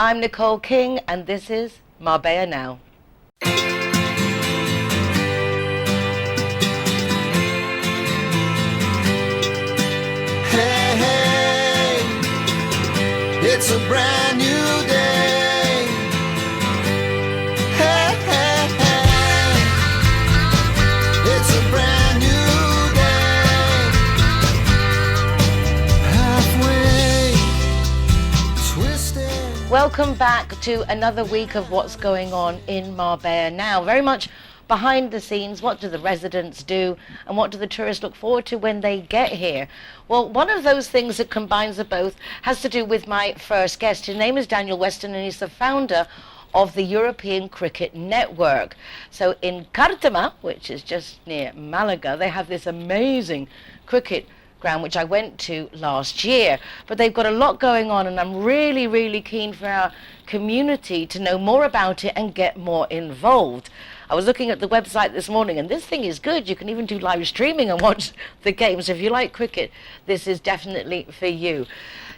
I'm Nicole King, and this is Marbella Now. Hey, hey, it's a brand new day. Hey, hey, hey, it's a brand new day. Halfway twisted. Welcome back to another week of what's going on in Marbella Now. Very much behind the scenes, what do the residents do and what do the tourists look forward to when they get here? Well, one of those things that combines the both has to do with my first guest. His name is Daniel Weston and he's the founder of the European Cricket Network. So in Cártama, which is just near Malaga, they have this amazing cricket ground which I went to last year, but they've got a lot going on and I'm really keen for our community to know more about it and get more involved. I was looking at the website this morning and this thing is good. You can even do live streaming and watch the games. If you like cricket, this is definitely for you.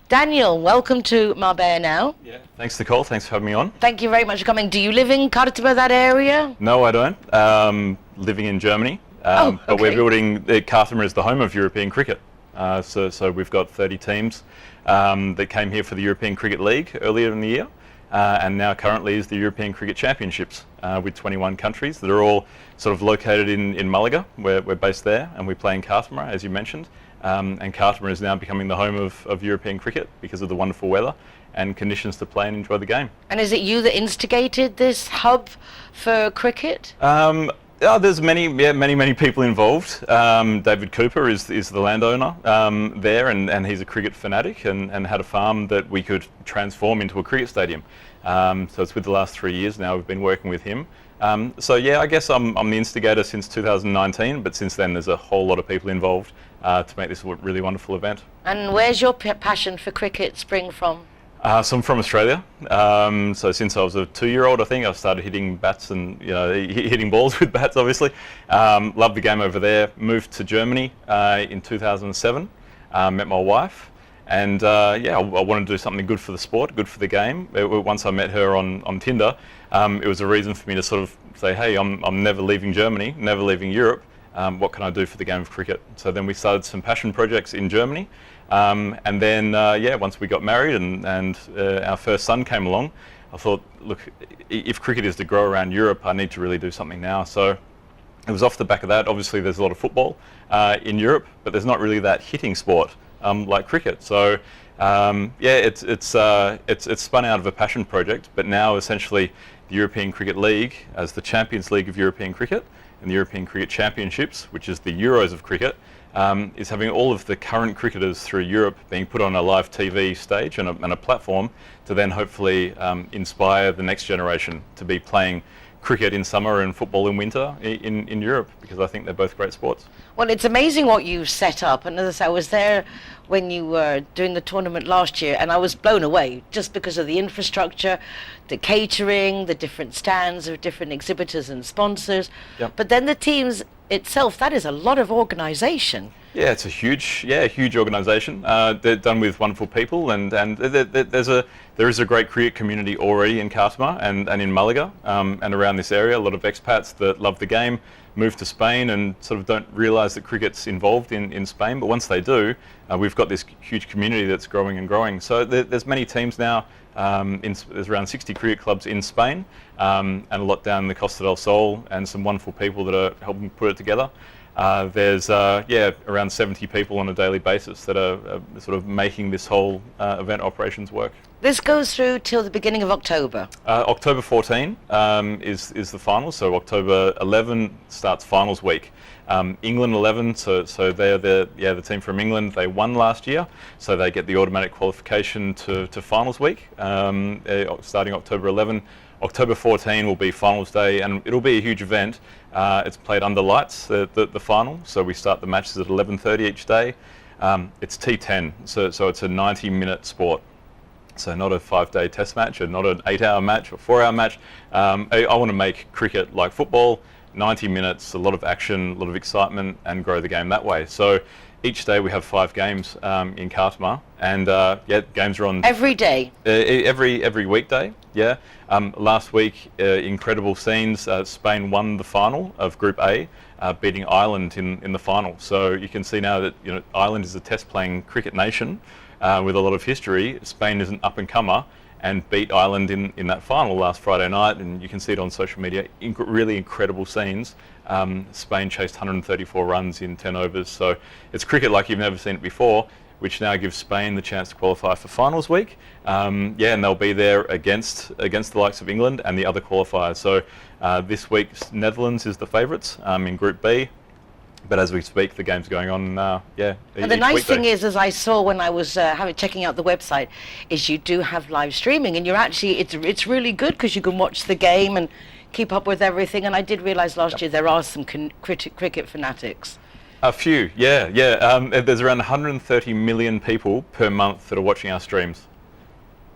Daniel, welcome to Marbella Now. Yeah, thanks Nicole, thanks for having me on. Thank you very much for coming. Do you live in Cártama, that area? No, I don't. Living in Germany, but we're building, Cártama is the home of European cricket. So we've got 30 teams that came here for the European Cricket League earlier in the year. And now currently is the European Cricket Championships with 21 countries that are all sort of located in Malaga. We're based there and we play in Cártama, as you mentioned. And Cártama is now becoming the home of European cricket because of the wonderful weather and conditions to play and enjoy the game. And is it you that instigated this hub for cricket? There's many people involved. David Cooper is the landowner there, and he's a cricket fanatic and had a farm that we could transform into a cricket stadium. So it's with the last 3 years now we've been working with him. So yeah, I guess I'm the instigator since 2019, but since then there's a whole lot of people involved to make this a really wonderful event. And where's your passion for cricket spring from? So I'm from Australia. So since I was a 2-year-old, I think I've started hitting bats and hitting balls with bats. Obviously, loved the game over there. Moved to Germany in 2007. Met my wife, and I wanted to do something good for the sport, good for the game. Once I met her on Tinder, it was a reason for me to sort of say, hey, I'm never leaving Germany, never leaving Europe. What can I do for the game of cricket? So then we started some passion projects in Germany. And then, once we got married and our first son came along, I thought, look, if cricket is to grow around Europe, I need to really do something now. So it was off the back of that. Obviously, there's a lot of football in Europe, but there's not really that hitting sport like cricket. So it's spun out of a passion project, but now essentially the European Cricket League as the Champions League of European Cricket and the European Cricket Championships, which is the Euros of cricket, is having all of the current cricketers through Europe being put on a live TV stage and a platform to then hopefully inspire the next generation to be playing cricket in summer and football in winter in Europe, because I think they're both great sports. Well, it's amazing what you've set up, and as I say, I was there when you were doing the tournament last year and I was blown away just because of the infrastructure, the catering, the different stands of different exhibitors and sponsors. Yep. But then the teams itself, that is a lot of organisation. Yeah, it's a huge organisation. They're done with wonderful people, and there is a great cricket community already in Cártama and in Malaga and around this area. A lot of expats that love the game move to Spain and sort of don't realise that cricket's involved in Spain. But once they do, we've got this huge community that's growing and growing. So there's many teams now. There's around 60 cricket clubs in Spain and a lot down in the Costa del Sol, and some wonderful people that are helping put it together. There's around 70 people on a daily basis that are sort of making this whole event operations work. This goes through till the beginning of October. October 14 is the finals, so October 11 starts finals week. England 11, so they're the team from England. They won last year, so they get the automatic qualification to finals week, starting October 11. October 14 will be finals day, and it'll be a huge event. It's played under lights, the final, so we start the matches at 11:30 each day. It's T10, so it's a 90-minute sport. So not a 5-day test match, and not an 8-hour match or 4-hour match. I want to make cricket like football, 90 minutes, a lot of action, a lot of excitement, and grow the game that way. So each day we have 5 games in Calycomusic, and games are on Every day? every weekday. Yeah. Last week, incredible scenes. Spain won the final of Group A, beating Ireland in the final. So you can see now that Ireland is a test-playing cricket nation with a lot of history. Spain is an up-and-comer and beat Ireland in that final last Friday night, and you can see it on social media. Really incredible scenes. Spain chased 134 runs in 10 overs, so it's cricket like you've never seen it before, which now gives Spain the chance to qualify for finals week. And they'll be there against the likes of England and the other qualifiers. So this week, Netherlands is the favourites in Group B. But as we speak, the game's going on. And the nice thing is, as I saw when I was checking out the website, is you do have live streaming, and you're actually it's really good because you can watch the game and keep up with everything. And I did realise last year there are some cricket fanatics. A few, yeah. There's around 130 million people per month that are watching our streams.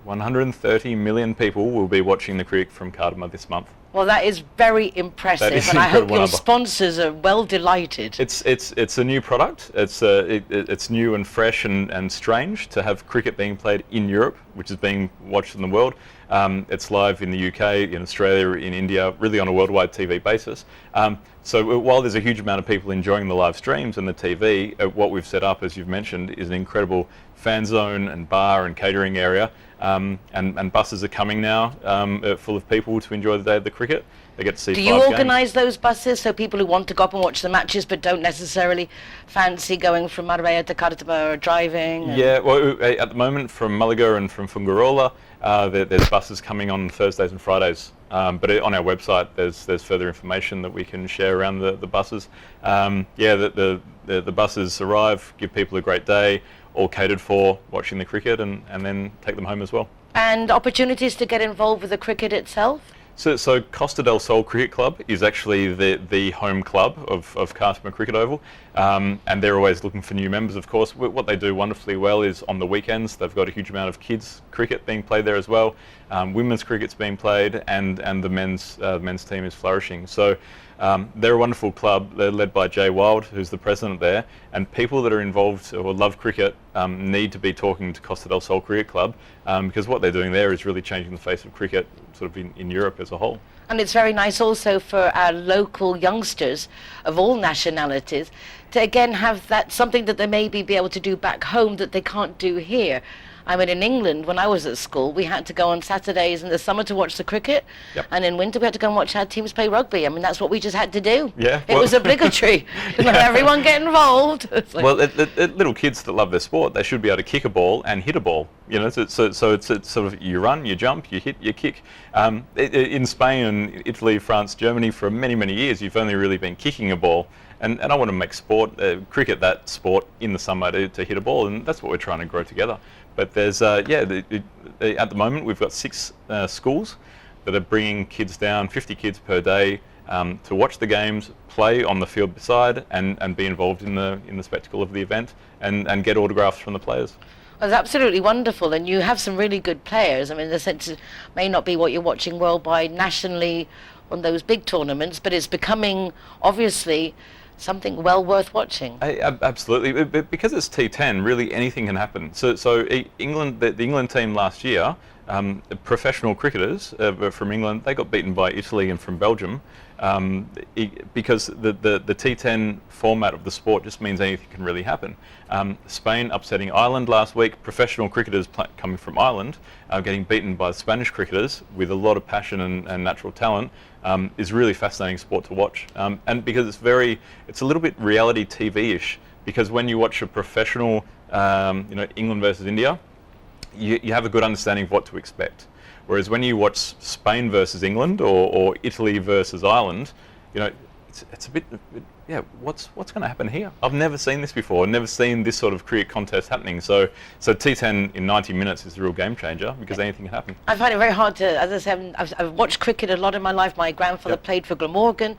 130 million people will be watching the cricket from Calycomusic this month. Well, that is very impressive, and I hope your sponsors are well delighted. It's a new product. It's new and fresh and strange to have cricket being played in Europe, which is being watched in the world. It's live in the UK, in Australia, in India, really on a worldwide TV basis. So while there's a huge amount of people enjoying the live streams and the TV, what we've set up, as you've mentioned, is an incredible fan zone and bar and catering area. And buses are coming now full of people to enjoy the day of the cricket. They get to see 5 games. Do you organise those buses so people who want to go up and watch the matches but don't necessarily fancy going from Marbella to Calycomusic or driving? Yeah, well, at the moment from Malaga and from Fungirola, there's buses coming on Thursdays and Fridays. But on our website, there's further information that we can share around the buses. The buses arrive, give people a great day, all catered for watching the cricket, and then take them home as well. And opportunities to get involved with the cricket itself? So Costa del Sol Cricket Club is actually the home club of Calycomusic Cricket Oval, and they're always looking for new members, of course. What they do wonderfully well is on the weekends they've got a huge amount of kids cricket being played there as well. Women's cricket's being played, and the men's team is flourishing. So they're a wonderful club. They're led by Jay Wild, who's the president there, and people that are involved or love cricket need to be talking to Costa del Sol Cricket Club, because what they're doing there is really changing the face of cricket sort of in Europe as a whole. And it's very nice also for our local youngsters of all nationalities to again have that something that they maybe be able to do back home that they can't do here. I mean, in England, when I was at school, we had to go on Saturdays in the summer to watch the cricket, and in winter we had to go and watch our teams play rugby. I mean, that's what we just had to do. Yeah, it was obligatory. Everyone get involved. Like, well, little kids that love their sport, they should be able to kick a ball and hit a ball. So it's sort of you run, you jump, you hit, you kick. In Spain and Italy, France, Germany, for many, many years, you've only really been kicking a ball. And I want to make cricket that sport in the summer to hit a ball, and that's what we're trying to grow together. But there's, at the moment we've got 6 schools that are bringing kids down, 50 kids per day, to watch the games, play on the field beside, and be involved in the spectacle of the event, and get autographs from the players. Well, it's absolutely wonderful, and you have some really good players. I mean, the sense it may not be what you're watching worldwide, nationally, on those big tournaments, but it's becoming, obviously, something well worth watching. Absolutely, because it's T10, really anything can happen. So England, the England team last year, professional cricketers from England, they got beaten by Italy and from Belgium, because the T10 format of the sport just means anything can really happen. Spain upsetting Ireland last week, professional cricketers coming from Ireland getting beaten by Spanish cricketers with a lot of passion and natural talent, is really fascinating sport to watch. And because it's a little bit reality TV-ish, because when you watch a professional, England versus India, you have a good understanding of what to expect. Whereas when you watch Spain versus England or Italy versus Ireland, it's a bit, what's going to happen here? I've never seen this before. I've never seen this sort of cricket contest happening. So T10 in 90 minutes is a real game changer, because anything can happen. I find it very hard to, as I said, I've watched cricket a lot in my life. My grandfather played for Glamorgan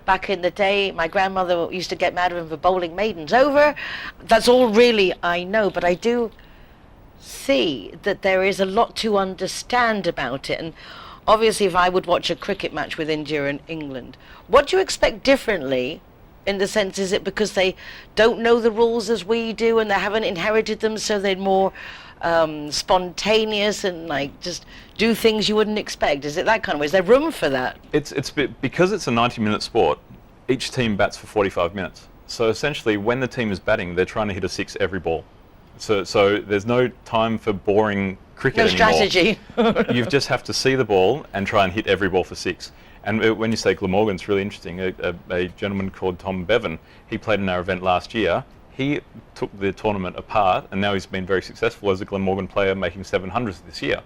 back in the day. My grandmother used to get mad at him for bowling maidens over. That's all really I know, but I do see that there is a lot to understand about it. And obviously, if I would watch a cricket match with India and England, what do you expect differently in the sense, is it because they don't know the rules as we do and they haven't inherited them, so they're more spontaneous and like just do things you wouldn't expect? Is it that kind of way? Is there room for that? Because it's a 90-minute sport, each team bats for 45 minutes. So essentially, when the team is batting, they're trying to hit a six every ball. So there's no time for boring cricket No anymore. strategy. You just have to see the ball and try and hit every ball for six. And when you say Glamorgan, it's really interesting. A gentleman called Tom Bevan, he played in our event last year. He took the tournament apart, and now he's been very successful as a Glamorgan player, making 700s this year.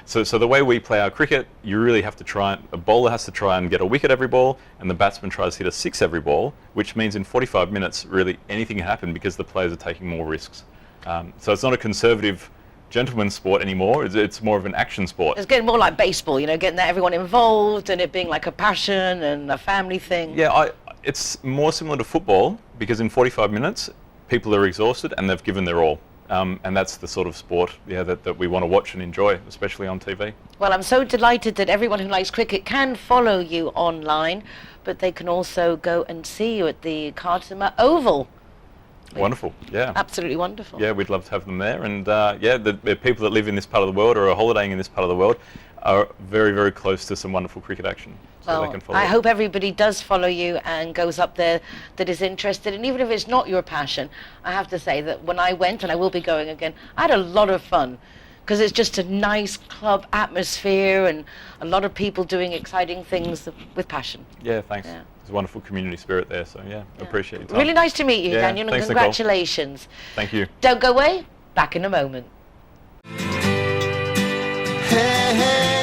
So the way we play our cricket, you really have to a bowler has to try and get a wicket every ball, and the batsman tries to hit a six every ball, which means in 45 minutes, really anything can happen because the players are taking more risks. So it's not a conservative gentleman's sport anymore. It's more of an action sport. It's getting more like baseball, getting everyone involved and it being like a passion and a family thing. Yeah, it's more similar to football because in 45 minutes, people are exhausted and they've given their all. And that's the sort of sport that we want to watch and enjoy, especially on TV. Well, I'm so delighted that everyone who likes cricket can follow you online, but they can also go and see you at the Casa Oval. Wonderful, yeah. Absolutely wonderful. Yeah, we'd love to have them there. And the people that live in this part of the world or are holidaying in this part of the world are very, very close to some wonderful cricket action. So they can follow I it. hope everybody does follow you and goes up there that is interested. And even if it's not your passion, I have to say that when I went, and I will be going again, I had a lot of fun because it's just a nice club atmosphere and a lot of people doing exciting things with passion. Yeah, thanks. Yeah. There's a wonderful community spirit there, so yeah, appreciate your time. Really nice to meet you, Yeah, Daniel, and thanks, congratulations. Nicole. Thank you. Don't go away. Back in a moment. Hey, hey.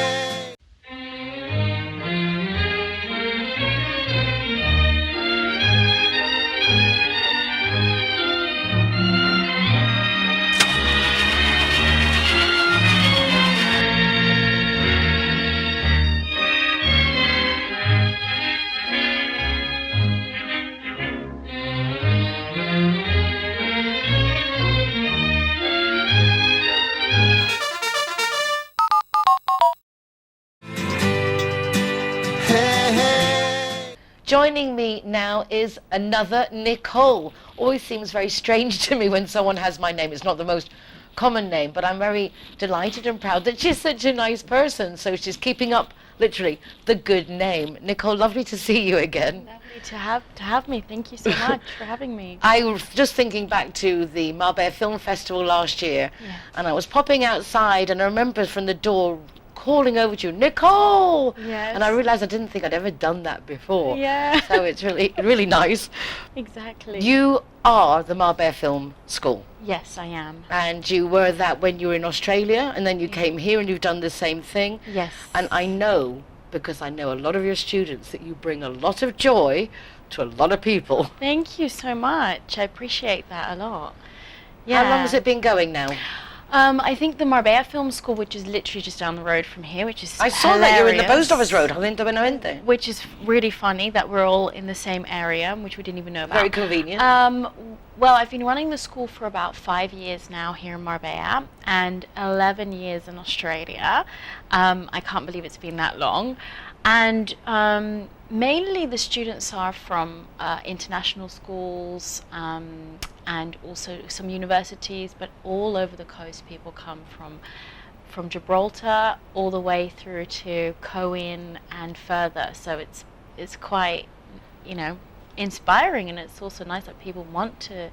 Joining me now is another Nicole. Always seems very strange to me when someone has my name. It's not the most common name, but I'm very delighted and proud that she's such a nice person. So she's keeping up, literally, the good name. Nicole, lovely to see you again. Lovely to have me. Thank you so much for having me. I was just thinking back to the Marbella Film Festival last year, Yes. and I was popping outside, and I remember from the door calling over to you, Nicole! Yes. And I realised I didn't think I'd ever done that before. Yeah. So it's really nice. Exactly. You are the Marbella Film School, Yes, I am. and you were that when you were in Australia, and then you came here and you've done the same thing. Yes. And I know, because I know a lot of your students, that you bring a lot of joy to a lot of people. Thank you so much. I appreciate that a lot. Yeah. How long has it been going now? I think the Marbella Film School, which is literally just down the road from here, which is I saw that you're in the hilarious. post office road, Jacinto Benavente. Which is really funny that we're all in the same area, which we didn't even know about. Very convenient. Well, I've been running the school for about 5 years now here in Marbella and 11 years in Australia. I can't believe it's been that long. And mainly the students are from international schools and also some universities, but all over the coast people come from Gibraltar all the way through to Coen and further. So it's quite, inspiring, and it's also nice that people want to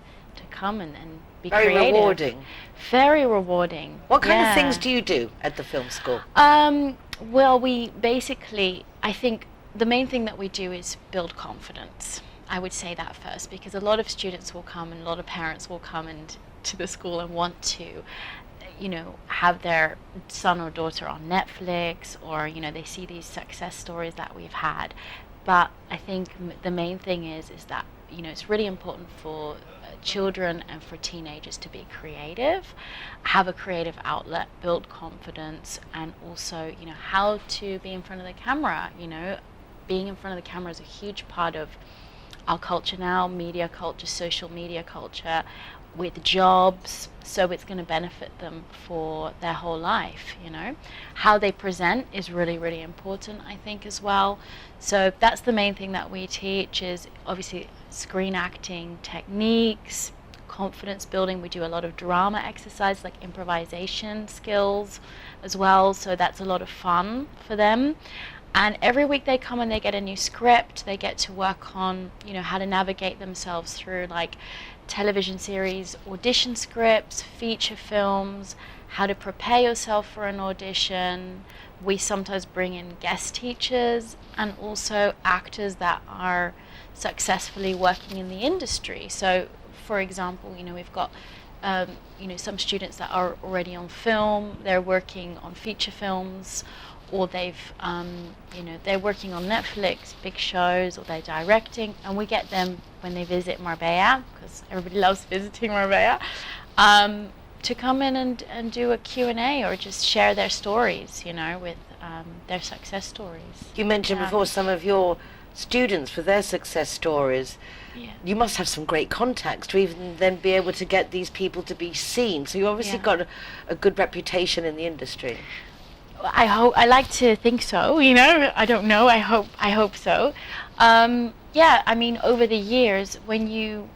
come and be Very creative. rewarding. Very rewarding. What kind Yeah. of things do you do at the film school? Well, we basically, I think the main thing that we do is build confidence. I would say that first, because a lot of students will come and a lot of parents will come to the school and want to, have their son or daughter on Netflix, or, they see these success stories that we've had. But I think the main thing is that, it's really important for children and for teenagers to be creative, have a creative outlet, build confidence, and also, how to be in front of the camera. Being in front of the camera is a huge part of our culture now, media culture, social media culture. with jobs, so it's going to benefit them for their whole life, you know. How they present is really, really important, I think, as well. So that's the main thing that we teach, is obviously screen acting techniques, confidence building. We do a lot of drama exercise, like improvisation skills as well, so that's a lot of fun for them. And every week they come and they get a new script. They get to work on, you know, how to navigate themselves through like television series, audition scripts, feature films, how to prepare yourself for an audition. We sometimes bring in guest teachers and also actors that are successfully working in the industry. So, for example, you know, we've got you know, some students that are already on film. They're working on feature films, or they've you know, they're working on Netflix big shows, or they're directing, and we get them when they visit Marbella, because everybody loves visiting Marbella, to come in and do a Q&A or just share their stories, you know, with their success stories. You mentioned before some of your students with their success stories. Yeah. You must have some great contacts to even then be able to get these people to be seen. So you obviously got a good reputation in the industry. I like to think so, you know. I don't know. I hope so. Yeah, I mean, over the years, when you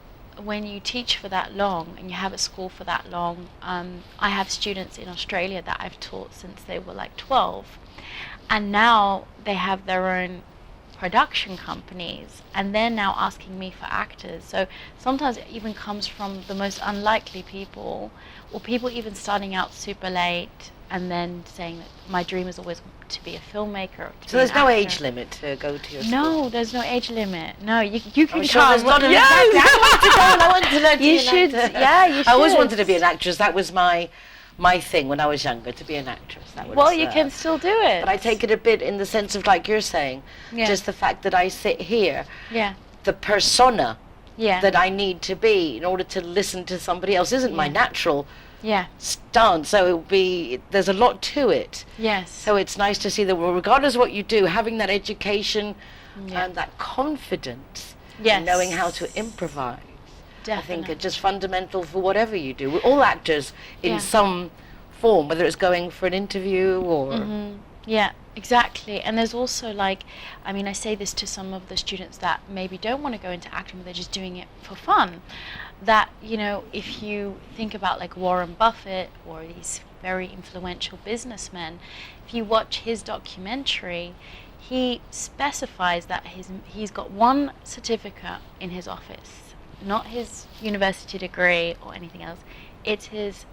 teach for that long and you have a school for that long, I have students in Australia that I've taught since they were like 12, and now they have their own production companies, and they're now asking me for actors. So sometimes it even comes from the most unlikely people, or people even starting out super late and then saying that my dream is always to be a filmmaker. So there's no age limit to go to your school? No, there's no age limit. No, you can I'm sure come. there's not an Yes. exact- I want to go and I want to learn to You be an should, actor. yeah, you I always should. wanted to be an actress. That was my thing when I was younger, to be an actress. That was, Well, you can still do it. But I take it a bit in the sense of, like you're saying, Yeah. just the fact that I sit here, Yeah, the persona yeah, that I need to be in order to listen to somebody else isn't my Yeah. natural yeah, stance. So there's a lot to it. yes. So it's nice to see that, well, regardless of what you do, having that education Yeah. and that confidence, Yes. and knowing how to improvise, I think Definitely. it's just fundamental for whatever you do. We're all actors in Yeah. some form, whether it's going for an interview or... Yeah, exactly. And there's also, like, I mean, I say this to some of the students that maybe don't want to go into acting, but they're just doing it for fun. That, you know, if you think about like Warren Buffett or these very influential businessmen, if you watch his documentary, he specifies that he's got one certificate in his office, not his university degree or anything else. It's his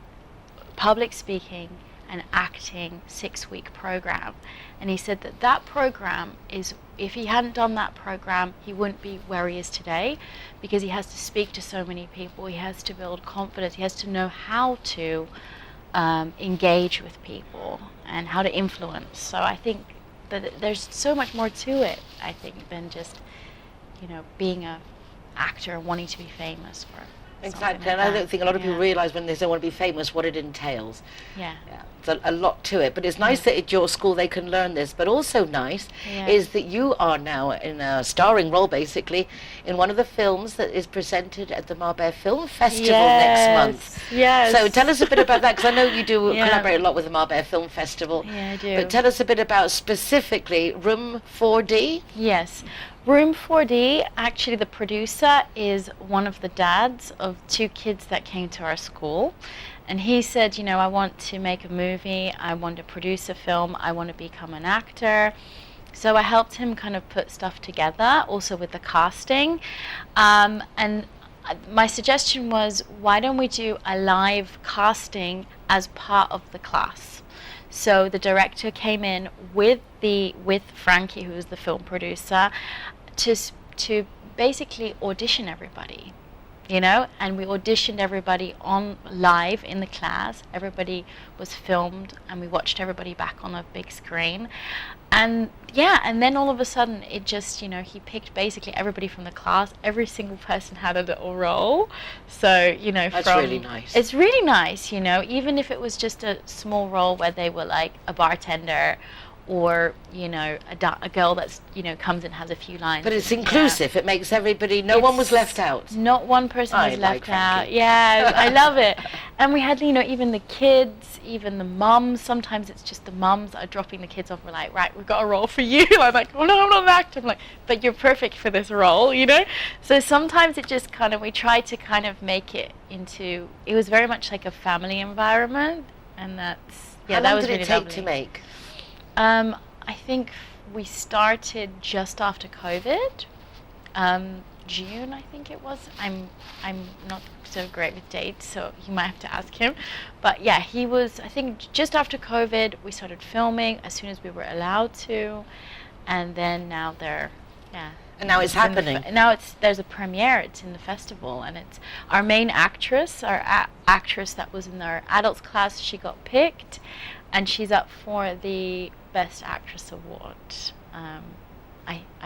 public speaking and acting 6-week program. And he said that that program is, if he hadn't done that program, he wouldn't be where he is today, because he has to speak to so many people, he has to build confidence, he has to know how to engage with people and how to influence. So I think that there's so much more to it, I think, than just, you know, being a actor and wanting to be famous for Exactly, like and I that. don't think a lot of people Yeah. realise when they say want to be famous what it entails. Yeah. Yeah, there's a lot to it, but it's nice that at your school they can learn this. But also nice Yeah. is that you are now in a starring role, basically, in one of the films that is presented at the Marbella Film Festival next month. Yes. So tell us a bit about that, because I know you do Yeah. collaborate a lot with the Marbella Film Festival. Yeah, I do. But tell us a bit about specifically Room 4D. Yes. Room 4D, actually the producer is one of the dads of 2 kids that came to our school. And he said, you know, I want to make a movie, I want to produce a film, I want to become an actor. So I helped him kind of put stuff together, also with the casting. And my suggestion was, why don't we do a live casting as part of the class? So the director came in with Franky, who is the film producer, to basically audition everybody, you know, and we auditioned everybody on live in the class. Everybody was filmed, and we watched everybody back on a big screen. And yeah, and then all of a sudden it just, you know, he picked basically everybody from the class. Every single person had a little role. So, you know, That's really nice. It's really nice, you know, even if it was just a small role where they were like a bartender or a girl that's comes and has a few lines. But it's inclusive. It makes everybody. No one was left out. Not one person was left like out. Franky. Yeah, I love it. And we had even the kids, even the mums. Sometimes it's just the mums are dropping the kids off. We're like, right, we've got a role for you. I'm like, oh no, I'm not an actor. I'm like, but you're perfect for this role, So sometimes it just we try to kind of make it into. It was very much like a family environment, and that's How that long was did really it take lovely. to make? I think we started just after COVID, June I think it was. I'm not so great with dates, so you might have to ask him. But yeah, he was. I think just after COVID we started filming as soon as we were allowed to, and then now And now it's happening. Now there's a premiere. It's in the festival, and it's our main actress, actress that was in our adults class. She got picked, and she's up for the Best Actress award.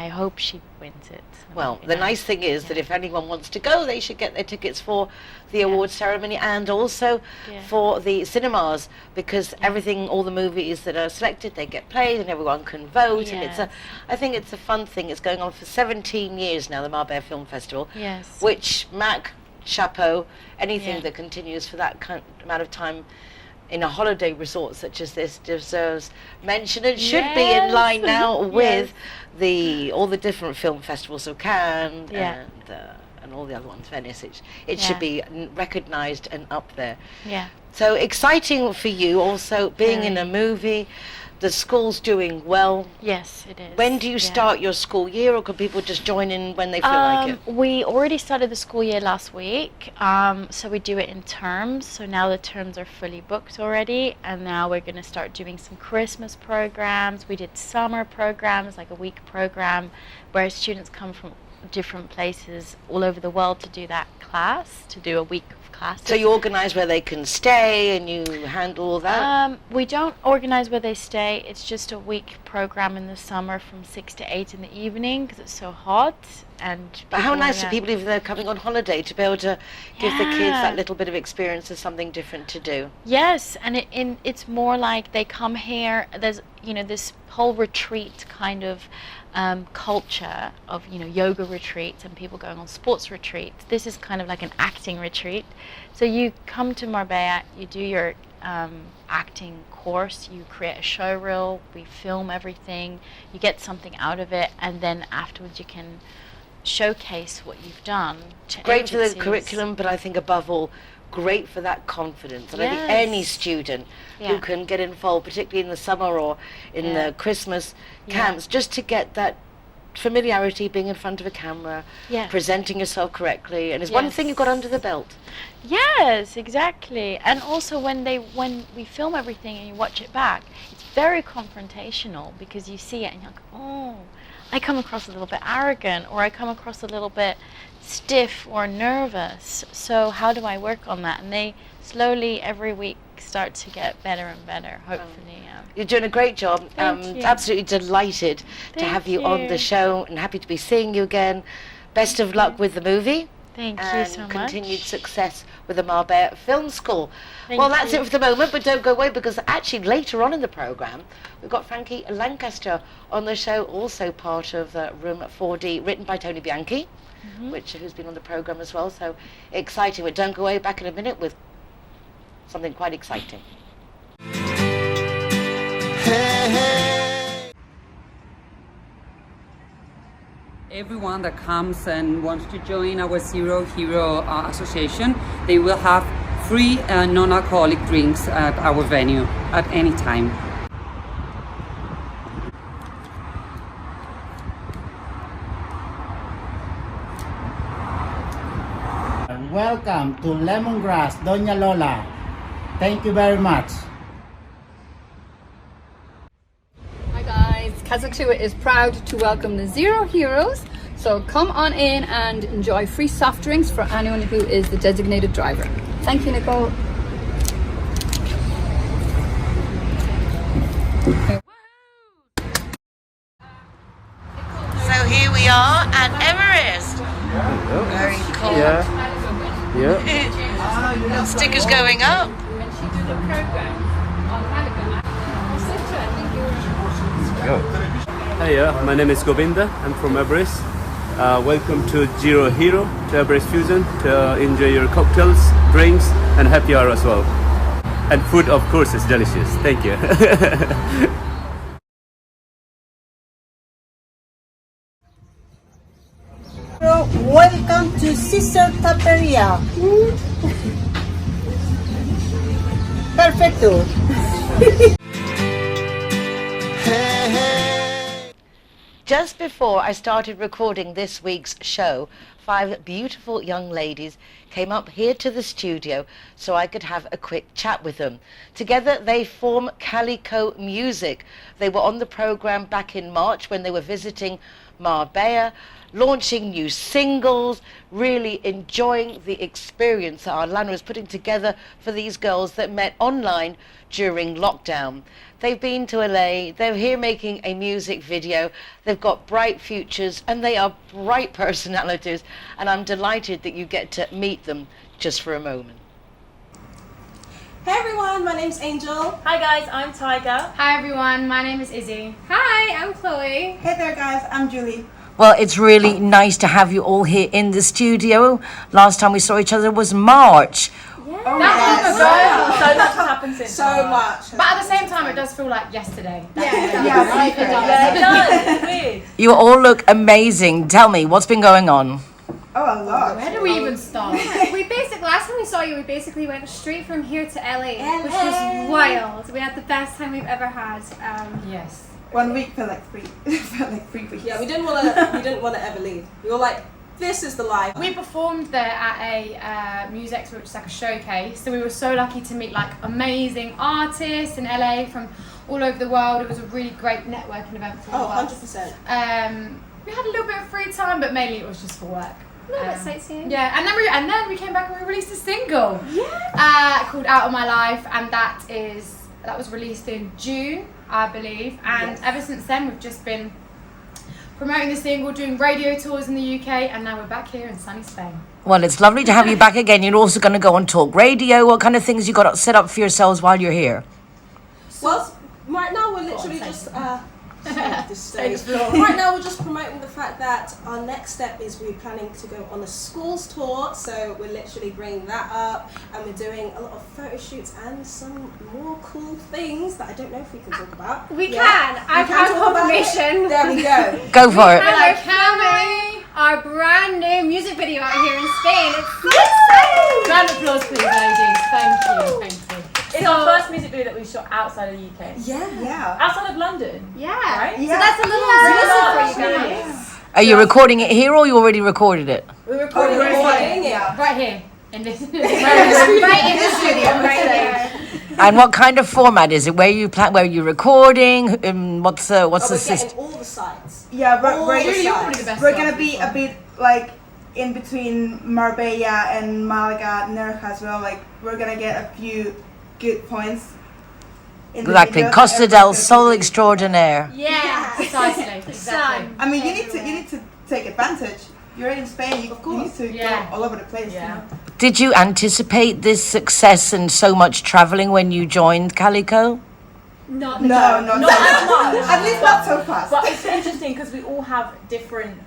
I hope she wins it. Well, the nice thing is that if anyone wants to go, they should get their tickets for the award ceremony and also for the cinemas, because everything, all the movies that are selected, they get played and everyone can vote. And I think it's a fun thing. It's going on for 17 years now, the Marbella Film Festival. Yes. Which, Mac, chapeau, anything that continues for that amount of time in a holiday resort such as this deserves mention and should be in line now with all the different film festivals of Cannes and all the other ones, Venice. It should be recognised and up there. Yeah. So exciting for you also being in a movie. The school's doing well. Yes, it is. When do you start your school year, or can people just join in when they feel like it? We already started the school year last week, so we do it in terms. So now the terms are fully booked already, and now we're going to start doing some Christmas programs. We did summer programs, like a week program, where students come from different places all over the world to do that class, to do a week of classes. So you organise where they can stay and you handle all that? We don't organise where they stay. It's just a week program in the summer from 6 to 8 in the evening because it's so hot. But how nice for people if they're coming on holiday to be able to give the kids that little bit of experience of something different to do. Yes, and it's more like they come here. There's this whole retreat kind of culture of yoga retreats and people going on sports retreats. This is kind of like an acting retreat. So you come to Marbella, you do your acting course, you create a show reel, we film everything, you get something out of it, and then afterwards you can showcase what you've done to Great for the agencies. curriculum, but I think above all, great for that confidence. And I think any student who can get involved, particularly in the summer or in the Christmas camps, just to get that familiarity, being in front of a camera, presenting yourself correctly, and it's one thing you've got under the belt. Yes, exactly. And also when we film everything and you watch it back, it's very confrontational because you see it and you're like, oh, I come across a little bit arrogant, or I come across a little bit stiff or nervous. So how do I work on that? And they slowly every week start to get better and better, hopefully. You're doing a great job. Thank you. Absolutely delighted to have you on the show, and happy to be seeing you again. Best of luck with the movie. Thank you so much. And continued success with the Marbella Film School. Thank Well, that's you. it for the moment, but don't go away, because actually later on in the programme, we've got Franky Lankester on the show, also part of Room 4D, written by Tony Bianchi, who's been on the programme as well. So exciting. But don't go away, back in a minute with something quite exciting. Hey, hey. Everyone that comes and wants to join our Zero Hero Association, they will have free non-alcoholic drinks at our venue at any time. Welcome to Lemongrass, Doña Lola. Thank you very much. Hi guys, Casa is proud to welcome the Zero Heroes. So come on in and enjoy free soft drinks for anyone who is the designated driver. Thank you, Nicole. So here we are at Everest. Very cool. Yeah. Stickers going up. go. Hi, my name is Govinda. I'm from Everest. Welcome to Zero Hero, to Everest Fusion, to enjoy your cocktails, drinks, and happy hour as well. And food, of course, is delicious. Thank you. Welcome to Sister Taperia. Perfecto. Just before I started recording this week's show, 5 beautiful young ladies came up here to the studio so I could have a quick chat with them. Together they form Calycomusic. They were on the program back in March when they were visiting Marbella, launching new singles, really enjoying the experience that Arlana was putting together for these girls that met online during lockdown. They've been to LA, they're here making a music video, they've got bright futures and they are bright personalities, and I'm delighted that you get to meet them just for a moment. Hey everyone, my name's Angel. Hi guys, I'm Tiger. Hi everyone, my name is Izzy. Hi, I'm Chloe. Hey there guys, I'm Julie. Well, it's really nice to have you all here in the studio. Last time we saw each other was March. Yeah. So much has happened since. So much. But at the same time, it does feel like yesterday. It does. You all look amazing. Tell me, what's been going on? Oh, a lot. Where do we even start? Last time we saw you, we basically went straight from here to LA, which was wild. We had the best time we've ever had. Yes. 1 week felt like 3 weeks. Yeah, we didn't want to ever leave. We were like, this is the life. We performed there at a Music Expo, which is like a showcase. So we were so lucky to meet like amazing artists in LA from all over the world. It was a really great networking event for all of us. 100%. We had a little bit of free time, but mainly it was just for work. A little bit sightseeing. Yeah, and then we came back and we released a single called Out of My Life, and that was released in June, I believe, and ever since then we've just been promoting the single, doing radio tours in the UK, and now we're back here in sunny Spain. Well, it's lovely to have you back again. You're also going to go on talk radio. What kind of things you got set up for yourselves while you're here? Well, right now we're literally just right now we're just promoting the fact that our next step is we're planning to go on a schools tour, so we're literally bringing that up, and we're doing a lot of photo shoots and some more cool things that I don't know if we can talk about. We can. I've had confirmation. There we go. Go for it. We're filming our brand new music video out here in Spain. It's so exciting. Round of applause please, ladies. Thank you. It's our first music video that we shot outside of the UK. Yeah. Outside of London. Yeah. Right? So that's a little exclusive for you guys. Are you recording it here or you already recorded it? We're recording it Right here. In this right in the studio, right there. And what kind of format is it? Where are you recording? What's the we're system? getting all the sides. Yeah, we're gonna gonna be a bit like in between Marbella and Malaga, Nerja as well. Like we're gonna get a few good points. Exactly, Costa del Sol Extraordinaire. Yeah, precisely. Exactly. I mean, you need to take advantage. You're in Spain, you need to go all over the place. Yeah. You know? Did you anticipate this success and so much traveling when you joined Calyco? No, not as much. At least not so fast. But it's interesting because we all have different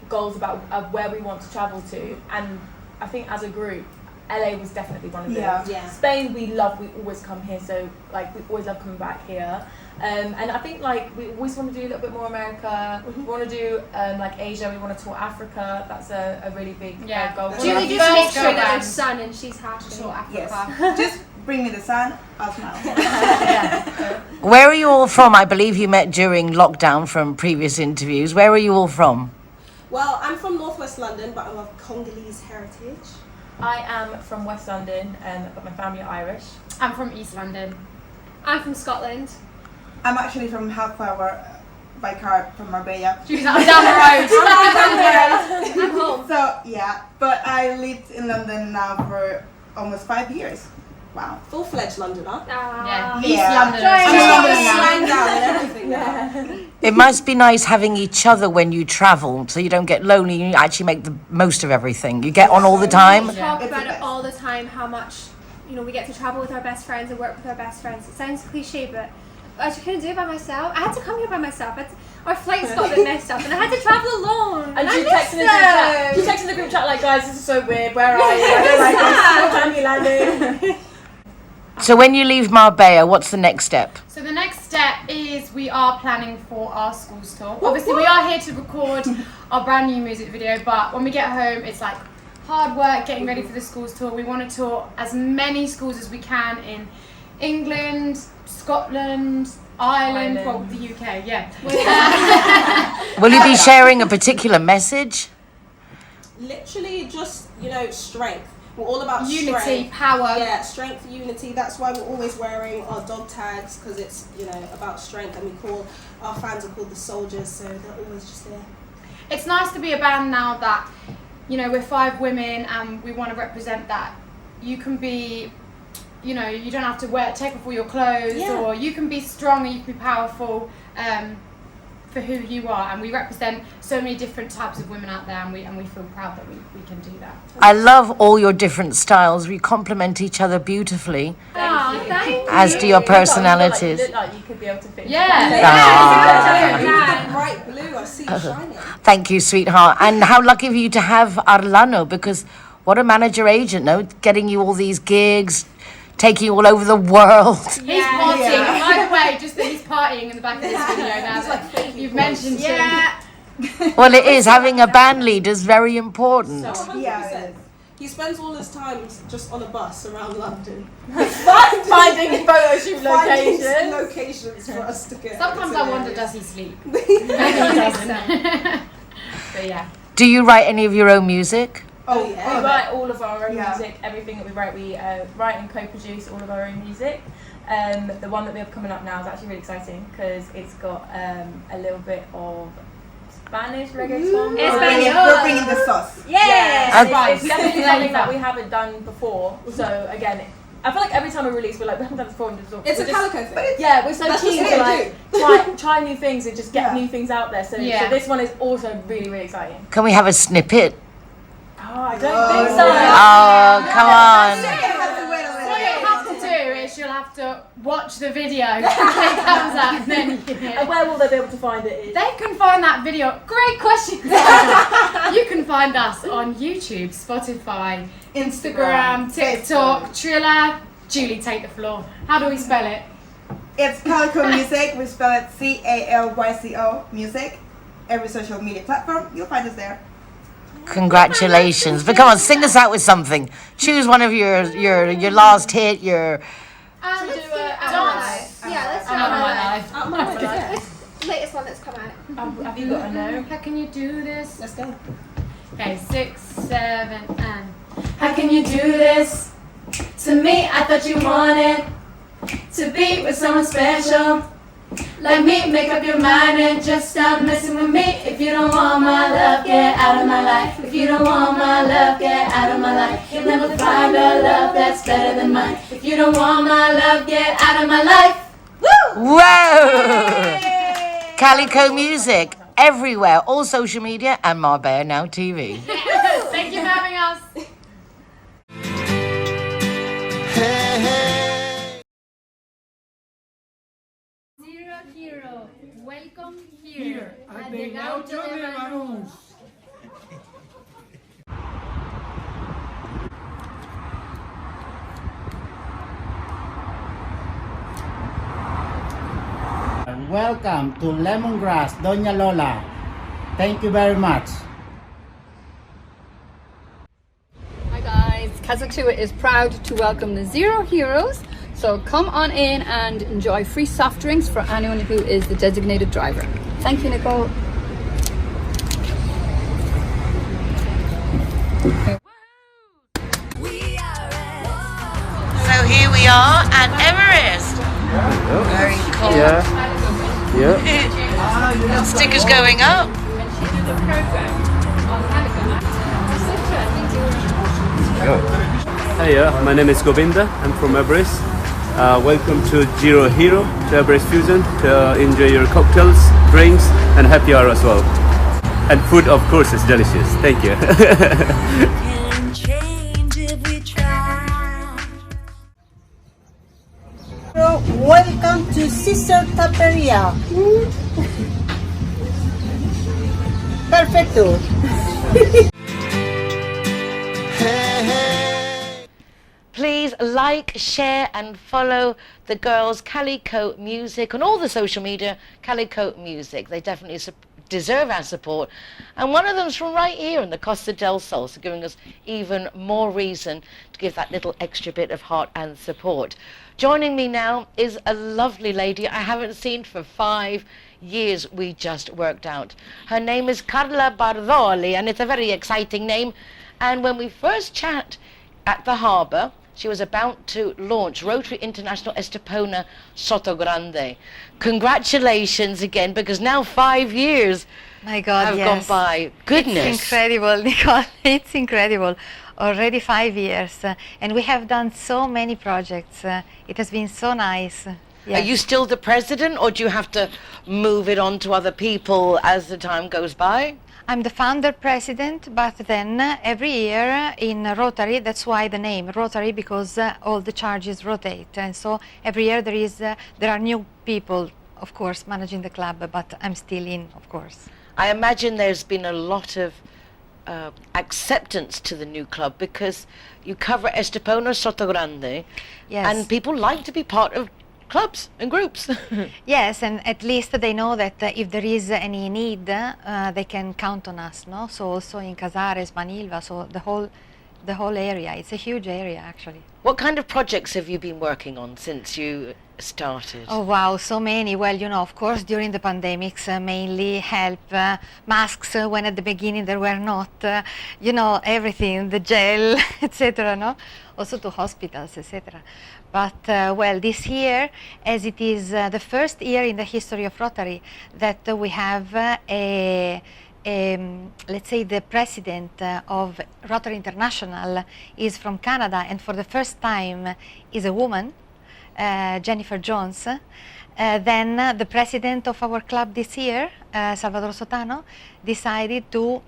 goals about where we want to travel to, and I think as a group, LA was definitely one of them. Yeah. Spain we always come here, so we always love coming back here. And I think we always want to do a little bit more America. We want to do Asia. We want to tour Africa. That's a really big goal. Julie just makes sure that there's sun and she's happy. Tour Africa. Yes. Just bring me the sun, I'll smile. Where are you all from? I believe you met during lockdown from previous interviews. Where are you all from? Well, I'm from Northwest London, but I'm of Congolese heritage. I am from West London, but my family are Irish. I'm from East London. I'm from Scotland. I'm actually from half hour by car from Marbella. She's down the road. I'm home. So yeah, but I lived in London now for almost 5 years. Wow. Full-fledged Londoner. Yeah. East London. Slang down and everything now. It must be nice having each other when you travel, so you don't get lonely. You actually make the most of everything. You get on all the time. We talk about it all the time, how much we get to travel with our best friends and work with our best friends. It sounds cliche, but I couldn't do it by myself. I had to come here by myself. Our flights got a bit messed up, and I had to travel alone. And she texted in the group chat. She texted in the group chat like, guys, this is so weird. Where are you? I don't like this. What time are you landing? So when you leave Marbella, what's the next step? So the next step is we are planning for our schools tour. Obviously, we are here to record our brand new music video, but when we get home, it's like hard work getting ready for the schools tour. We want to tour as many schools as we can in England, Scotland, Ireland, well, the UK, yeah. Will you be sharing a particular message? Literally just, strength. We're all about unity, strength. power. Yeah, strength, unity. That's why we're always wearing our dog tags, because it's, about strength, and our fans are called the soldiers, so they're always just there. It's nice to be a band now that, we're 5 women and we want to represent that. You can be, you don't have to take off all your clothes, or you can be strong and you can be powerful for who you are, and we represent so many different types of women out there, and we feel proud that we can do that. I love all your different styles. We complement each other beautifully. Thank you. As do your personalities. You look like you could be able to fit. Yeah. Bright blue, I see you shining. Thank you, sweetheart. And how lucky of you to have Arlano, because what a manager agent, no? Getting you all these gigs, taking you all over the world. He's partying. By the way, just that he's partying in the back of this video now that you've mentioned him. Well, it is. Having a band leader is very important. So, 100%. He spends all his time just on a bus around London. finding photo shoot locations for us to get. Sometimes I wonder, does he sleep? Maybe he doesn't. But yeah. Do you write any of your own music? Oh, yeah. We write all of our own music. Everything that we write and co-produce all of our own music. The one that we have coming up now is actually really exciting because it's got a little bit of Spanish reggaeton. We're bringing the sauce. Yeah, it's definitely something that we haven't done before. So again, I feel like every time we release, we're like, we haven't done this before. It's a Calico thing. Yeah, we're so keen to try new things and just get new things out there. So this one is also really, really exciting. Can we have a snippet? Oh, I don't think so. Oh, come on. What you have to do is you'll have to watch the video when it comes out, and then you can hear it. And where will they be able to find it? They can find that video. Great question. You can find us on YouTube, Spotify, Instagram, TikTok, Triller. Julie, take the floor. How do we spell it? It's Calycomusic. We spell it CALYCO music. Every social media platform, you'll find us there. Congratulations. But come on, sing us out with something. Choose one of your last hit, your... Let's do dance. Yeah, let's do Out of My Life. Out of My Life. Latest one that's come out. Have you got a no? How can you do this? Let's go. Okay, 6, 7, and... How can you do this to me? I thought you wanted to be with someone special. Like me, make up your mind and just stop messing with me. If you don't want my love, get out of my life. If you don't want my love, get out of my life. You'll never find a love that's better than mine. If you don't want my love, get out of my life. Woo! Whoa! Calycomusic, everywhere, all social media, and Marbella Now TV. Thank you for having us. Hero, welcome here at the Gaucho de Banus. Welcome to Lemongrass, Doña Lola. Thank you very much. Hi guys, Casa is proud to welcome the Zero Heroes. So come on in and enjoy free soft drinks for anyone who is the designated driver. Thank you, Nicole. So here we are at Everest. Very cool. Yeah. Stickers going up. Hey, my name is Govinda. I'm from Everest. Welcome to Zero Hero, to Everest Fusion, to enjoy your cocktails, drinks, and happy hour as well. And food, of course, is delicious. Thank you. Welcome to Sister Taperia. Perfecto. Please like, share and follow the girls Calycomusic on all the social media, Calycomusic. They definitely deserve our support. And one of them's from right here in the Costa del Sol, so giving us even more reason to give that little extra bit of heart and support. Joining me now is a lovely lady I haven't seen for 5 years. We just worked out. Her name is Carla Bardoli, and it's a very exciting name. And when we first chat at the harbour, she was about to launch Rotary International Estepona Sotogrande. Congratulations again, because now 5 years My God, have yes. gone by. Goodness. It's incredible, Nicole. It's incredible. Already 5 years. And we have done so many projects. It has been so nice. Yes. Are you still the president, or do you have to move it on to other people as the time goes by? I'm the founder president, but then every year in Rotary, that's why the name Rotary, because all the charges rotate, and so every year there are new people, of course, managing the club, but I'm still in, of course. I imagine there's been a lot of acceptance to the new club, because you cover Estepona Sotogrande, Yes. and people like to be part of clubs and groups. Yes, and at least they know that if there is any need, they can count on us, no? So also in Casares, Manilva, so the whole area. It's a huge area, actually. What kind of projects have you been working on since you started? Oh wow, so many. Well, you know, of course, during the pandemics, mainly help, masks when at the beginning there were not, you know, everything, the gel, etc., no? Also to hospitals, etc. But, well, this year, as it is the first year in the history of Rotary that we have let's say the president of Rotary International is from Canada, and for the first time is a woman, Jennifer Jones. Then the president of our club this year, Salvador Sotano, decided to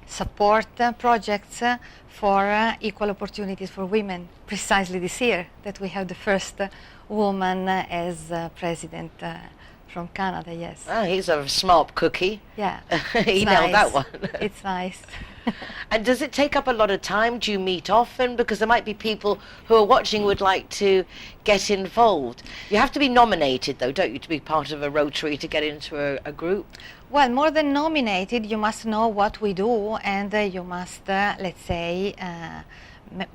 support projects for equal opportunities for women, precisely this year that we have the first woman as president from Canada, yes. Oh, he's a smart cookie. Yeah. He nailed that one. It's nice. And does it take up a lot of time? Do you meet often? Because there might be people who are watching who would like to get involved. You have to be nominated, though, don't you, to be part of a Rotary to get into a group? Well, more than nominated, you must know what we do, and you must, let's say,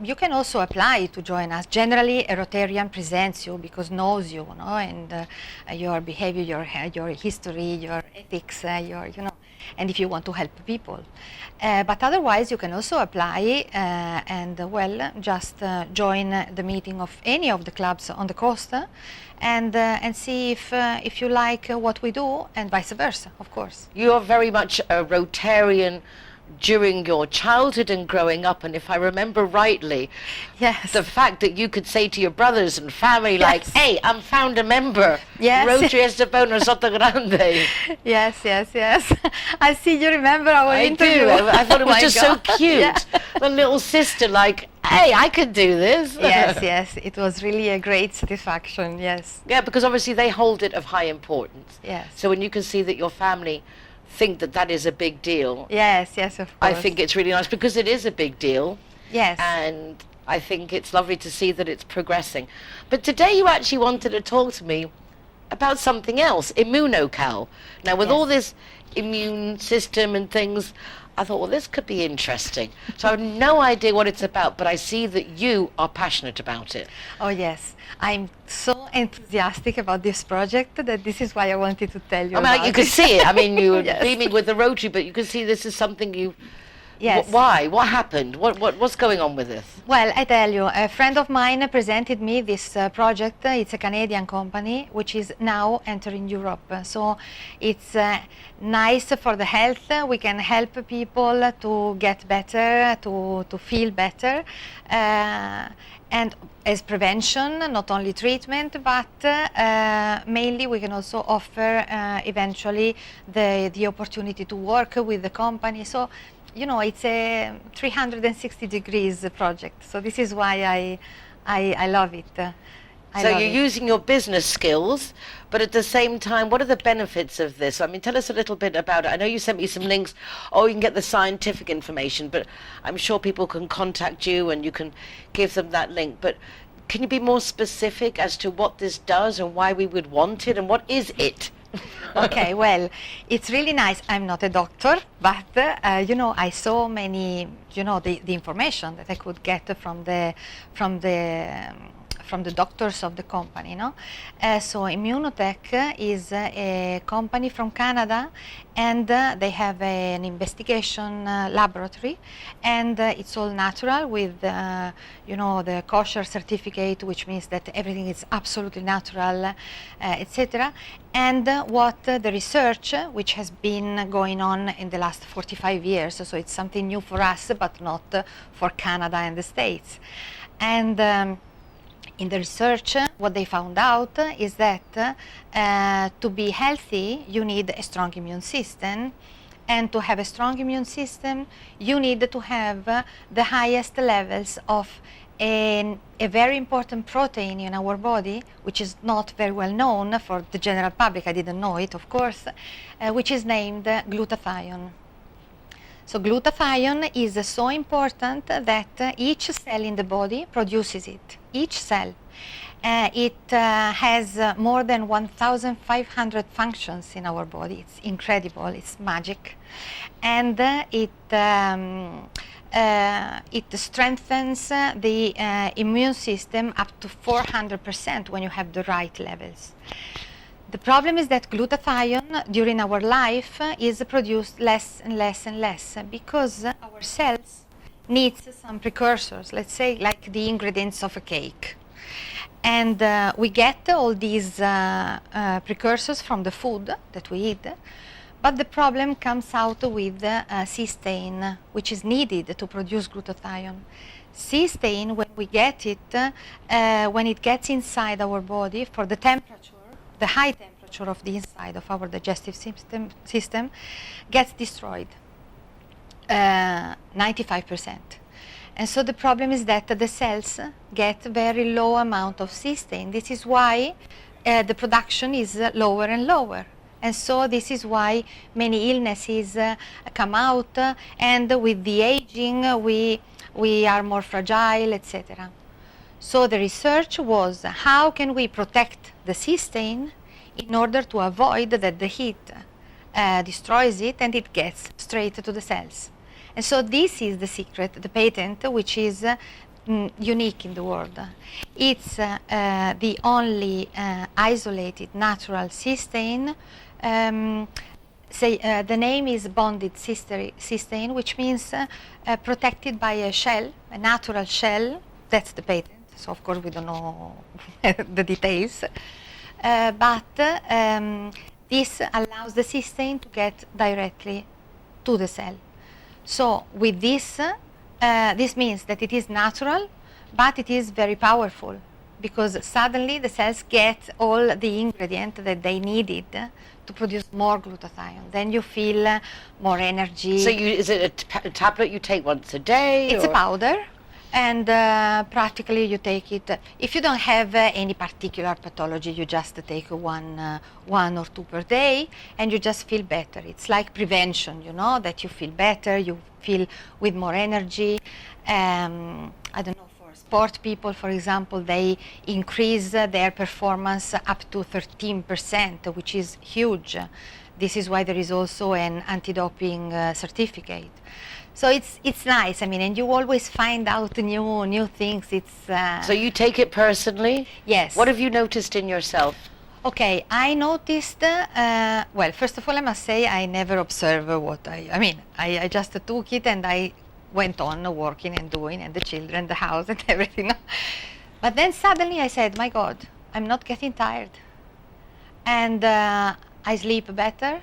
you can also apply to join us. Generally, a Rotarian presents you because knows you, no? And your behavior, your history, your ethics, you know, and if you want to help people. But otherwise, you can also apply and, well, just join the meeting of any of the clubs on the coast and see if you like what we do, and vice versa, of course. You are very much a Rotarian during your childhood and growing up, and if I remember rightly, yes, the fact that you could say to your brothers and family, like, hey, I'm founder member, yes, Rotary Estepona Sotogrande. Yes, yes, yes. I see you remember our interview. I do. I thought it was Oh just my God. so cute. Yeah. The little sister, like, hey, I could do this. Yes, yes, it was really a great satisfaction, yes. Yeah, because obviously they hold it of high importance. Yes. So when you can see that your family think that that is a big deal. Yes, yes, of course. I think it's really nice, because it is a big deal. Yes. And I think it's lovely to see that it's progressing. But today you actually wanted to talk to me about something else, Immunocal. Now, with all this immune system and things, I thought, well, this could be interesting. So I have no idea what it's about, but I see that you are passionate about it. Oh, yes. I'm so enthusiastic about this project that this is why I wanted to tell you about you could see it. I mean, you were Yes. beaming with the Rotary, but you can see this is something you... Yes. Why? What happened? What's going on with this? Well, I tell you, a friend of mine presented me this project. It's a Canadian company which is now entering Europe. So it's nice for the health. We can help people to get better, to feel better. And as prevention, not only treatment, but mainly we can also offer eventually the opportunity to work with the company. So, you know, it's a 360 degrees project. So this is why I love it. So you're using your business skills, but at the same time, what are the benefits of this? I mean, tell us a little bit about it. I know you sent me some links. Oh, you can get the scientific information, but I'm sure people can contact you and you can give them that link. But can you be more specific as to what this does and why we would want it and what is it? Okay, well, it's really nice. I'm not a doctor, but you know, I saw many, you know, the information that I could get from the doctors of the company, no? So Immunotech is a company from Canada, and they have an investigation laboratory, and it's all natural with, you know, the kosher certificate, which means that everything is absolutely natural, etc. And what the research, which has been going on in the last 45 years, so it's something new for us, but not for Canada and the States. And in the research, what they found out is that to be healthy, you need a strong immune system. And to have a strong immune system, you need to have the highest levels of a very important protein in our body, which is not very well known for the general public. I didn't know it, of course, which is named glutathione. So glutathione is so important that each cell in the body produces it. Each cell. It has more than 1,500 functions in our body. It's incredible. It's magic. And it strengthens the immune system up to 400% when you have the right levels. The problem is that glutathione during our life is produced less and less and less because our cells need some precursors, let's say like the ingredients of a cake. And we get all these precursors from the food that we eat, but the problem comes out with cysteine, which is needed to produce glutathione. Cysteine, when we get it, when it gets inside our body for the temperature, the high temperature of the inside of our digestive system gets destroyed, 95%. And so the problem is that the cells get very low amount of cysteine. This is why the production is lower and lower. And so this is why many illnesses come out, and with the aging we are more fragile, etc. So the research was, how can we protect the cysteine in order to avoid that the heat destroys it and it gets straight to the cells. And so this is the secret, the patent, which is unique in the world. It's the only isolated natural cysteine. The name is bonded cysteine, which means protected by a shell, a natural shell. That's the patent. So of course we don't know the details, but this allows the cysteine to get directly to the cell. So with this, this means that it is natural, but it is very powerful, because suddenly the cells get all the ingredients that they needed to produce more glutathione. Then you feel more energy. So is it a tablet you take once a day? It's a powder. And practically you take it, if you don't have any particular pathology, you just take one or two per day, and you just feel better. It's like prevention, you know, that you feel better, you feel with more energy. I don't know, for sport people, for example, they increase their performance up to 13%, which is huge. This is why there is also an anti-doping certificate. So it's nice. I mean, and you always find out new things. It's so you take it personally? Yes. What have you noticed in yourself? Okay, I noticed. Well, first of all, I must say I never observe what I mean. I just took it and I went on working and doing, and the children, the house, and everything. But then suddenly I said, "My God, I'm not getting tired, and I sleep better.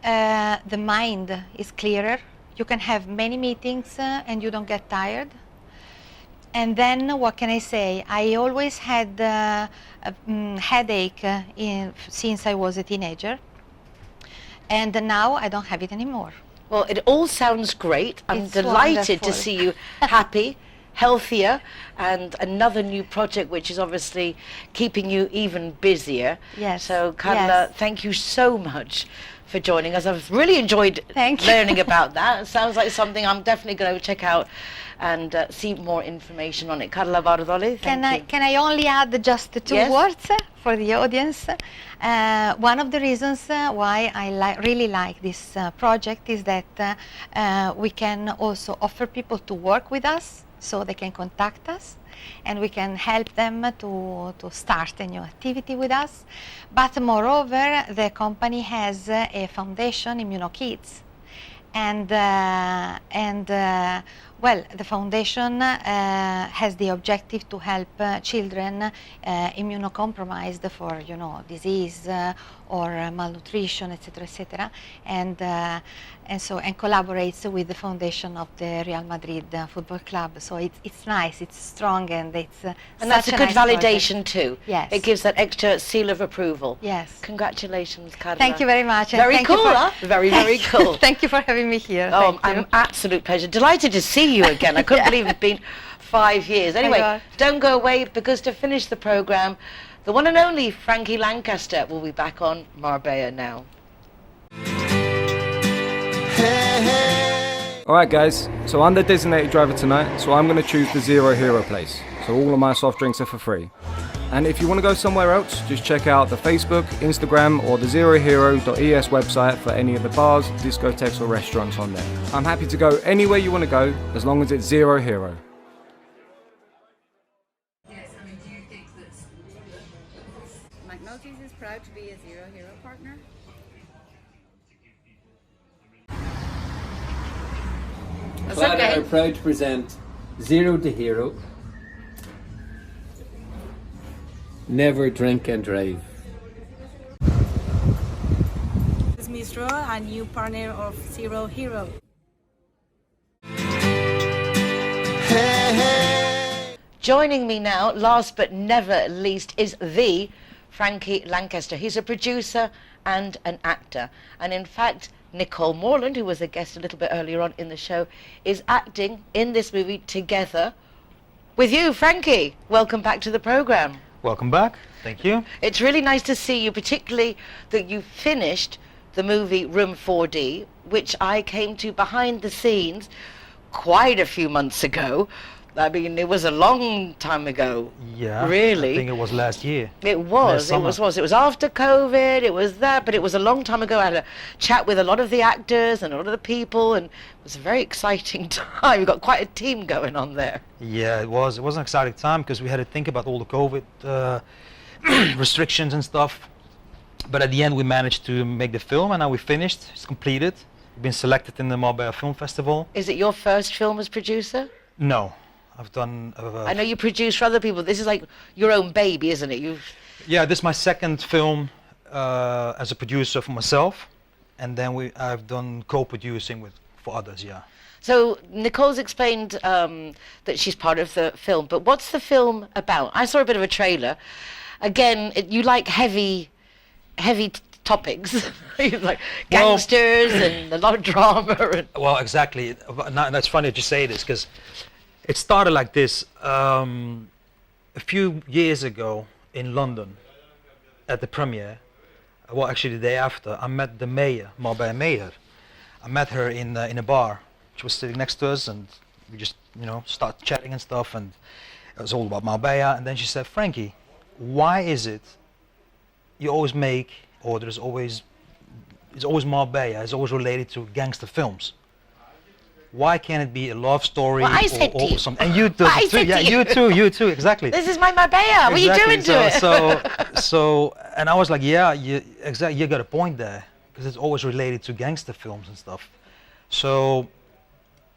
The mind is clearer. You can have many meetings and you don't get tired." And then what can I say? I always had a headache since I was a teenager, and now I don't have it anymore. Well, it all sounds great. I'm delighted to see you happy, healthier, and another new project which is obviously keeping you even busier. Yes. So Carla, thank you so much for joining us. I've really enjoyed learning about that. It sounds like something I'm definitely going to check out and see more information on it. Carla Bardoli, Can I only add just two words for the audience? One of the reasons why I really like this project is that we can also offer people to work with us, so they can contact us and we can help them to start a new activity with us. But moreover, the company has a foundation, Immunokids, and well, the foundation has the objective to help children immunocompromised for, you know, disease or malnutrition, etc., etc., and collaborates with the foundation of the Real Madrid Football Club. So it's nice, it's strong, and it's and that's a good validation too. Yes, it gives that extra seal of approval. Yes, congratulations, Carla. Thank you very much. Very cool, huh? Very, very cool. Thank you for having me here. Oh, an absolute pleasure. Delighted to see you again. I couldn't believe it's been 5 years. Anyway, don't go away, because to finish the program, the one and only Franky Lankester will be back on Marbella Now. Alright guys, so I'm the designated driver tonight, so I'm going to choose the Zero Hero place. So all of my soft drinks are for free. And if you want to go somewhere else, just check out the Facebook, Instagram or the zerohero.es website for any of the bars, discotheques or restaurants on there. I'm happy to go anywhere you want to go, as long as it's Zero Hero. McNulty is proud to be a Zero Hero partner. Claddagh are proud to present Zero to Hero. Never drink and drive. This is Mistro, a new partner of Zero Hero. Joining me now, last but never least, is the Franky Lankester. He's a producer and an actor. And in fact, Nicole Moerland, who was a guest a little bit earlier on in the show, is acting in this movie together with you, Franky. Welcome back to the program. Welcome back. Thank you. It's really nice to see you, particularly that you finished the movie Room 4D, which I came to behind the scenes quite a few months ago. I mean, it was a long time ago. Yeah. Really. I think it was last year. It was. It was after COVID. It was that, but it was a long time ago. I had a chat with a lot of the actors and a lot of the people, and it was a very exciting time. We got quite a team going on there. Yeah, it was. It was an exciting time because we had to think about all the COVID restrictions and stuff. But at the end, we managed to make the film, and now we finished. It's completed. We've been selected in the Marbella Film Festival. Is it your first film as producer? No. I've done... I know you produce for other people. This is like your own baby, isn't it? Yeah, this is my second film as a producer for myself, and then I've done co-producing for others, yeah. So Nicole's explained that she's part of the film, but what's the film about? I saw a bit of a trailer. Again, you like heavy topics, like gangsters and a lot of drama. Well, exactly. That's funny that you say this, because it started like this. A few years ago in London, at the premiere, well, actually the day after, I met the mayor, Marbella mayor. I met her in a bar. She was sitting next to us, and we just, started chatting and stuff, and it was all about Marbella. And then she said, "Franky, why is it you always make, or it's always Marbella, it's always related to gangster films? Why can't it be a love story or something?" And you do too. Yeah, you too, exactly. This is my Marbella. What are you doing to it? So, and I was like, yeah, exactly. You got a point there, because it's always related to gangster films and stuff. So,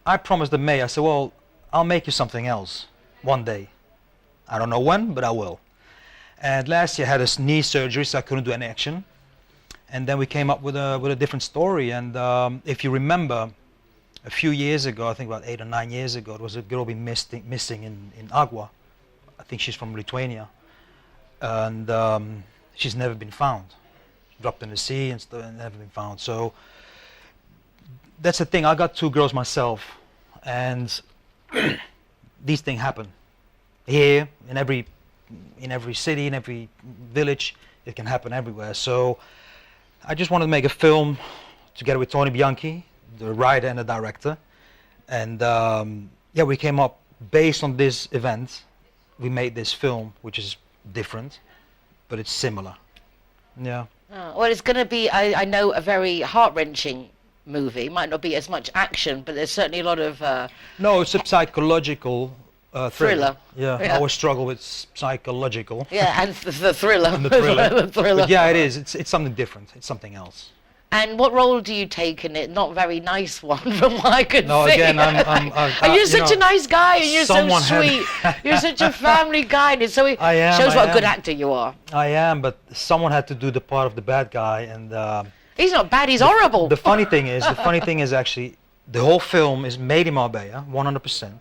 I promised the mayor. I said, well, I'll make you something else one day. I don't know when, but I will. And last year I had a knee surgery, so I couldn't do any action. And then we came up with a different story. And if you remember, a few years ago, I think about 8 or 9 years ago, there was a girl been missing in Agua. I think she's from Lithuania. And she's never been found. Dropped in the sea and stuff, and never been found. So that's the thing. I got 2 girls myself, and these things happen here in every city, in every village. It can happen everywhere. So I just wanted to make a film together with Tony Bianchi, the writer and the director, and yeah, we came up based on this event. We made this film, which is different, but it's similar. Yeah. Well, it's going to be, I know, a very heart-wrenching movie. Might not be as much action, but there's certainly a lot of... No, it's a psychological thriller. Yeah, I always struggle with psychological. Yeah, and the thriller. And the thriller. The thriller. But yeah, it is. It's something different. It's something else. And what role do you take in it? Not very nice one, from what I could see. No, again, and you're such a nice guy, and you're so sweet. You're such a family guy, and so it shows what a good actor you are. I am, but someone had to do the part of the bad guy, and he's not bad. He's horrible. The funny thing is, actually, the whole film is made in Marbella, 100%,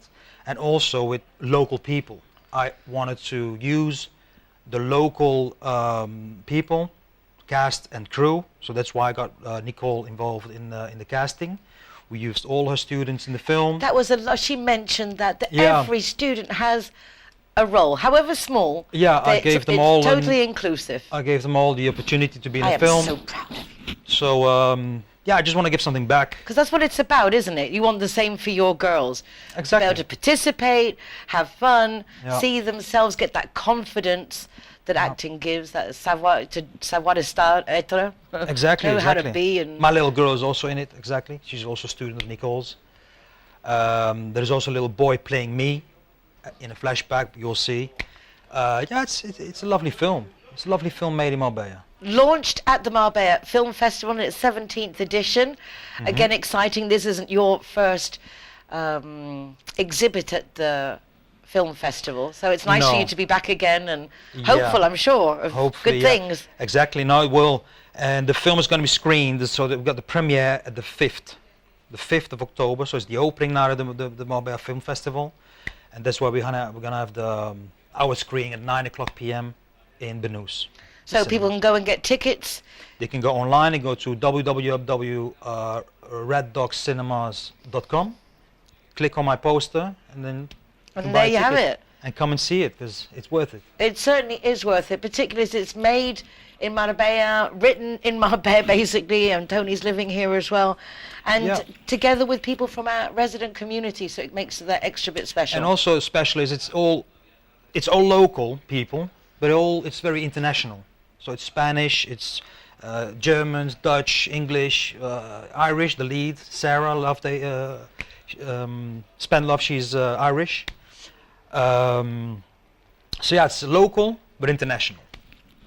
and also with local people. I wanted to use the local people, cast and crew, so that's why I got Nicole involved in the casting. We used all her students in the film. That was she mentioned that every student has a role, however small. Yeah, I gave them all. Totally inclusive. I gave them all the opportunity to be in the film. I am so proud of you. So yeah, I just want to give something back. Because that's what it's about, isn't it? You want the same for your girls. Exactly. Be able to participate, have fun, see themselves, get that confidence that acting gives, that savoir être. Exactly, know exactly. how to be. And my little girl is also in it, exactly. She's also a student of Nicole's. There's also a little boy playing me in a flashback, you'll see. Yeah, it's a lovely film. It's a lovely film made in Marbella. Launched at the Marbella Film Festival in its 17th edition. Again, exciting. This isn't your first exhibit at the film festival, so it's nice for you to be back again and hopeful, I'm sure, of good things. Exactly. No, it will. And the film is going to be screened, so that we've got the premiere at the 5th of October, so it's the opening night of the Marbella Film Festival, and that's why we're gonna have our screening at 9:00 p.m. in Banus. So people can go and get tickets? They can go online and go to www.reddogcinemas.com, click on my poster, and then there you have it. And come and see it, because it's worth it. It certainly is worth it, particularly as it's made in Marbella, written in Marbella basically, and Tony's living here as well, and together with people from our resident community, so it makes that extra bit special. And also special is it's all local people, but it's very international. So it's Spanish, it's Germans, Dutch, English, Irish. The lead, Sarah, Spenlove, she's Irish. So yeah, it's local but international.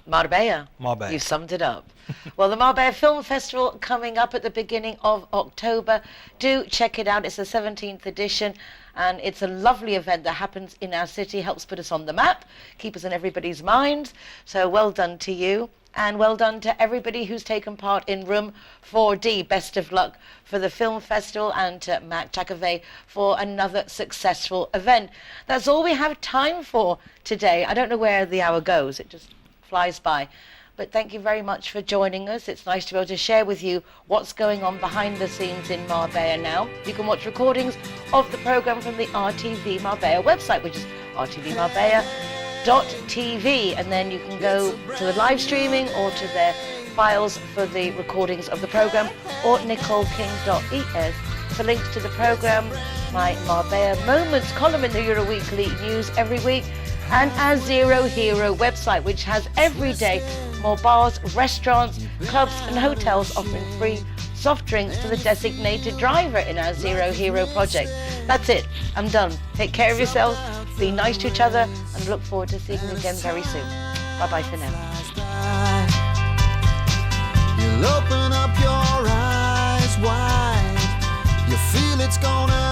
Marbella. Marbella. You've summed it up. Well, the Marbella Film Festival coming up at the beginning of October. Do check it out. It's the 17th edition, and it's a lovely event that happens in our city, helps put us on the map, keep us in everybody's minds. So well done to you, and well done to everybody who's taken part in Room 4D. Best of luck for the film festival, and to Matt Chakave for another successful event. That's all we have time for today. I don't know where the hour goes. It just flies by. But thank you very much for joining us. It's nice to be able to share with you what's going on behind the scenes in Marbella now. You can watch recordings of the programme from the RTV Marbella website, which is rtvmarbella.tv, and then you can go to the live streaming or to their files for the recordings of the programme, or nicoleking.es for links to the programme, my Marbella Moments column in the Euro Weekly News every week, and our Zero Hero website, which has every day more bars, restaurants, clubs and hotels offering free soft drinks to the designated driver in our Zero Hero project. That's it. I'm done. Take care of yourselves, be nice to each other, and look forward to seeing you again very soon. Bye-bye for now. You'll open up your eyes wide. You feel it's gonna